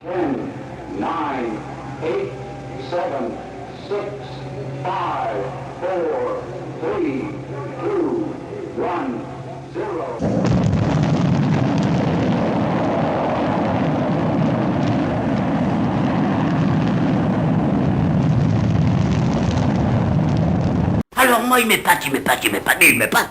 10, 9, 8, 7, 6, 5, 4, 3, 2, 1, 0. Alors moi il m'épate, il m'épate, il m'épate, il m'épate.